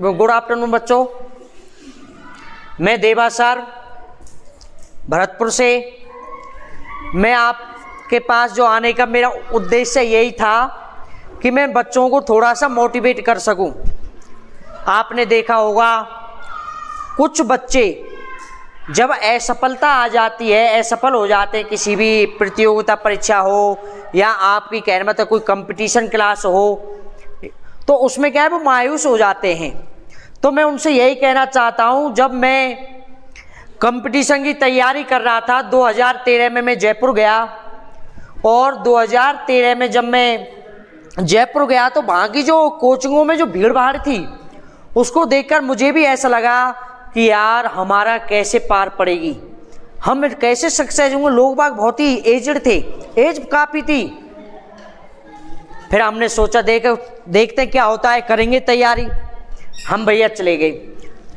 Good afternoon बच्चों। मैं देवा सर भरतपुर से। मैं आपके पास जो आने का मेरा उद्देश्य यही था कि मैं बच्चों को थोड़ा सा मोटिवेट कर सकूं। आपने देखा होगा कुछ बच्चे जब असफलता आ जाती है, असफल हो जाते हैं, किसी भी प्रतियोगिता परीक्षा हो या आपकी कहने मतलब कोई कंपटीशन क्लास हो, तो उसमें क्या है वो मायूस हो जाते हैं। तो मैं उनसे यही कहना चाहता हूं, जब मैं कंपटीशन की तैयारी कर रहा था 2013 में मैं जयपुर गया, और 2013 में जब मैं जयपुर गया तो वहाँ की जो कोचिंगों में जो भीड़ भाड़ थी उसको देखकर मुझे भी ऐसा लगा कि यार हमारा कैसे पार पड़ेगी, हम कैसे सक्सेस होंगे। लोग बाग बहुत ही एजड थे, एज काफ़ी थी। फिर हमने सोचा देखते क्या होता है, करेंगे तैयारी। हम भैया चले गए।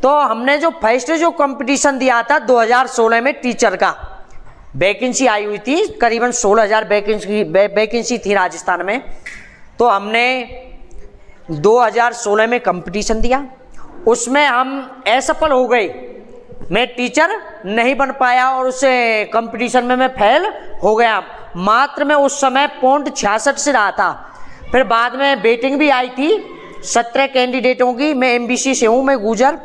तो हमने जो फर्स्ट जो कंपटीशन दिया था 2016 में टीचर का, वैकेंसी आई हुई थी, करीबन 16,000 वैकेंसी थी राजस्थान में। तो हमने 2016 में कंपटीशन दिया, उसमें हम असफल हो गए। मैं टीचर नहीं बन पाया और उस कंपटीशन में मैं फेल हो गया। मात्र मैं उस समय पॉइंट 66 से रहा था। फिर बाद में वेटिंग भी आई थी 17 कैंडिडेटों की। मैं एमबीसी से हूँ, मैं गुजर,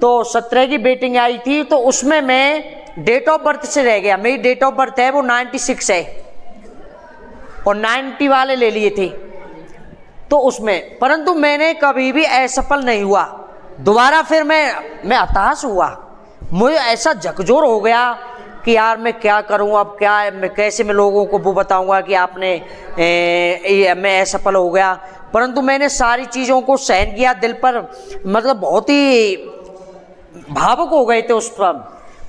तो 17 की वेटिंग आई थी। तो उसमें मैं डेट ऑफ बर्थ से रह गया। मेरी डेट ऑफ बर्थ है वो 96 है और 90 वाले ले लिए थे तो उसमें, परंतु मैंने कभी भी असफल नहीं हुआ। दोबारा फिर मैं हताश हुआ। मुझे ऐसा झकझोर हो गया कि यार मैं क्या करूं, अब क्या मैं कैसे मैं लोगों को वो बताऊंगा कि आपने मैं असफल हो गया। परंतु मैंने सारी चीज़ों को सहन किया। दिल पर मतलब बहुत ही भावुक हो गए थे उस पर,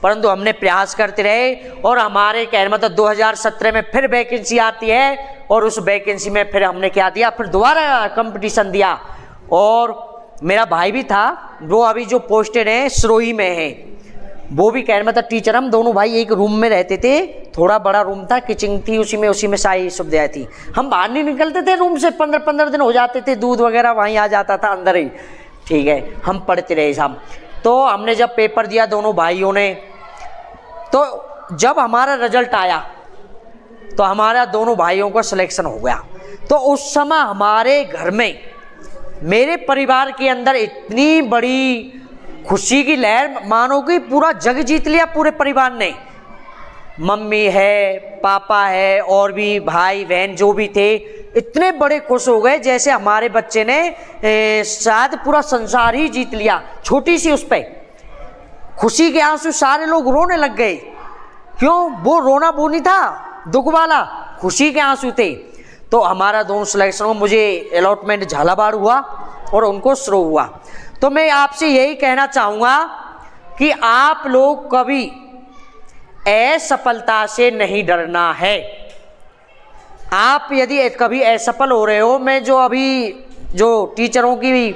परंतु हमने प्रयास करते रहे। और हमारे कहने मतलब 2017 में फिर वैकेंसी आती है और उस वैकेंसी में फिर हमने क्या दिया, फिर दोबारा कंपटीशन दिया। और मेरा भाई भी था, वो अभी जो पोस्टेड है सिरोही में है, वो भी कहने मतलब टीचर। हम दोनों भाई एक रूम में रहते थे, थोड़ा बड़ा रूम था, किचन थी, उसी में सारी सुविधाएं थी। हम बाहर नहीं निकलते थे रूम से, 15-15 दिन हो जाते थे, दूध वगैरह वहीं आ जाता था अंदर ही। ठीक है, हम पढ़ते रहे साहब। तो हमने जब पेपर दिया दोनों भाइयों ने, तो जब हमारा रिजल्ट आया तो हमारा दोनों भाइयों का सिलेक्शन हो गया। तो उस समय हमारे घर में, मेरे परिवार के अंदर इतनी बड़ी खुशी की लहर, मानो कि पूरा जग जीत लिया पूरे परिवार ने। मम्मी है, पापा है और भी भाई बहन जो भी थे, इतने बड़े खुश हो गए जैसे हमारे बच्चे ने शायद पूरा संसार ही जीत लिया। छोटी सी उस पर खुशी के आंसू, सारे लोग रोने लग गए। क्यों? वो रोना वो नहीं था दुख वाला, खुशी के आंसू थे। तो हमारा दोनों सिलेक्शन में मुझे अलॉटमेंट झालावाड़ हुआ और उनको शुरू हुआ। तो मैं आपसे यही कहना चाहूँगा कि आप लोग कभी असफलता से नहीं डरना है। आप यदि कभी असफल हो रहे हो, मैं जो अभी जो टीचरों की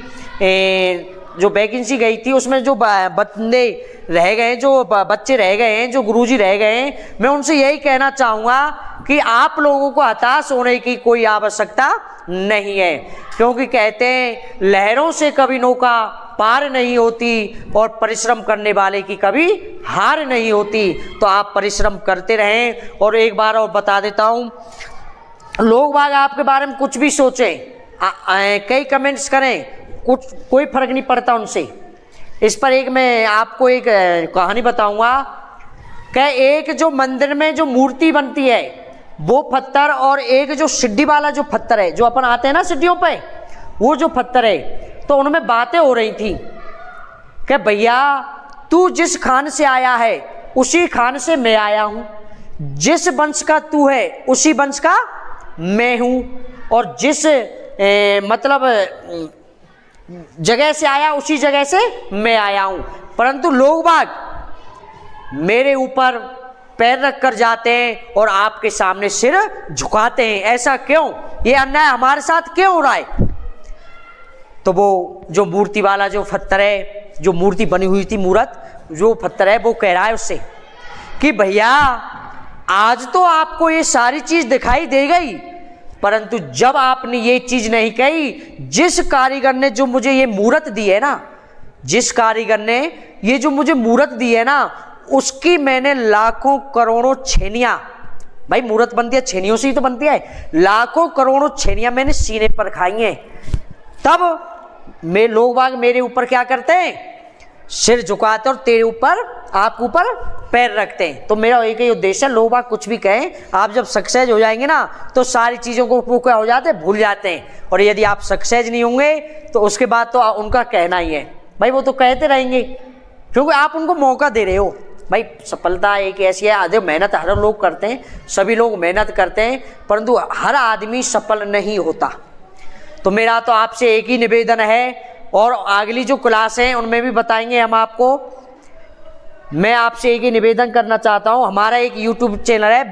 जो वैकेंसी गई थी उसमें जो बंदे रह गए, जो बच्चे रह गए हैं, जो गुरुजी रह गए हैं, मैं उनसे यही कहना चाहूँगा कि आप लोगों को हताश होने की कोई आवश्यकता नहीं है। क्योंकि कहते हैं लहरों से कभी नौका पार नहीं होती और परिश्रम करने वाले की कभी हार नहीं होती। तो आप परिश्रम करते रहें। और एक बार और बता देता हूँ, लोग बाग आपके बारे में कुछ भी सोचें, कई कमेंट्स करें, कुछ कोई फर्क नहीं पड़ता उनसे। इस पर एक मैं आपको एक कहानी बताऊंगा कि एक जो मंदिर में जो मूर्ति बनती है वो पत्थर, और एक जो सिड्डी वाला जो पत्थर है, जो अपन आते हैं ना सिड्डियों पे, वो जो पत्थर है, तो उनमें बातें हो रही थी कि भैया तू जिस खान से आया है उसी खान से मैं आया हूँ, जिस वंश का तू है उसी वंश का मैं हूँ, और जिस मतलब जगह से आया उसी जगह से मैं आया हूं। परंतु लोग बाग मेरे ऊपर पैर रख कर जाते हैं और आपके सामने सिर झुकाते हैं। ऐसा क्यों? ये अन्याय हमारे साथ क्यों हो रहा है? तो वो जो मूर्ति वाला जो पत्थर है, जो मूर्ति बनी हुई थी, मूर्त जो पत्थर है, वो कह रहा है उससे कि भैया आज तो आपको ये सारी चीज दिखाई दे गई, परंतु जब आपने ये चीज नहीं कही, जिस कारीगर ने जो मुझे ये मूर्त दी है ना, जिस कारीगर ने ये जो मुझे मूर्त दी है ना, उसकी मैंने लाखों करोड़ों छेनियां, भाई मूर्त बनती है छेनियों से ही तो बनती है, लाखों करोड़ों छेनियां मैंने सीने पर खाई हैं। तब लोग बाग मेरे ऊपर क्या करते हैं, सिर झुकाते और तेरे ऊपर, आपके ऊपर पैर रखते हैं। तो मेरा एक ही उद्देश्य है, लोग बाग कुछ भी कहें, आप जब सक्सेस हो जाएंगे ना तो सारी चीज़ों को वो क्या हो जाते हैं, भूल जाते हैं। और यदि आप सक्सेस नहीं होंगे तो उसके बाद तो उनका कहना ही है, भाई वो तो कहते रहेंगे, क्योंकि आप उनको मौका दे रहे हो। भाई सफलता एक ऐसी है, आधे मेहनत हर लोग करते हैं, सभी लोग मेहनत करते हैं, परंतु हर आदमी सफल नहीं होता। तो मेरा तो आपसे एक ही निवेदन है, और अगली जो क्लास है उनमें भी बताएंगे हम आपको। मैं आपसे एक ही निवेदन करना चाहता हूं, हमारा एक यूट्यूब चैनल है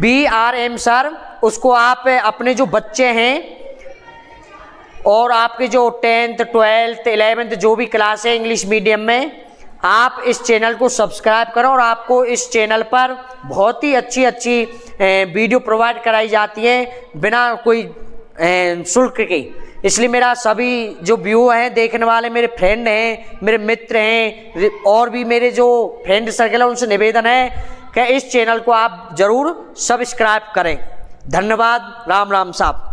BRM सर, उसको आप अपने जो बच्चे हैं और आपके जो 10th 12th 11th जो भी क्लास है इंग्लिश मीडियम में, आप इस चैनल को सब्सक्राइब करो, और आपको इस चैनल पर बहुत ही अच्छी अच्छी वीडियो प्रोवाइड कराई जाती है बिना कोई शुल्क के। इसलिए मेरा सभी जो व्यू हैं, देखने वाले मेरे फ्रेंड हैं, मेरे मित्र हैं, और भी मेरे जो फ्रेंड सर्कल है, उनसे निवेदन है कि इस चैनल को आप जरूर सब्सक्राइब करें। धन्यवाद। राम राम साहब।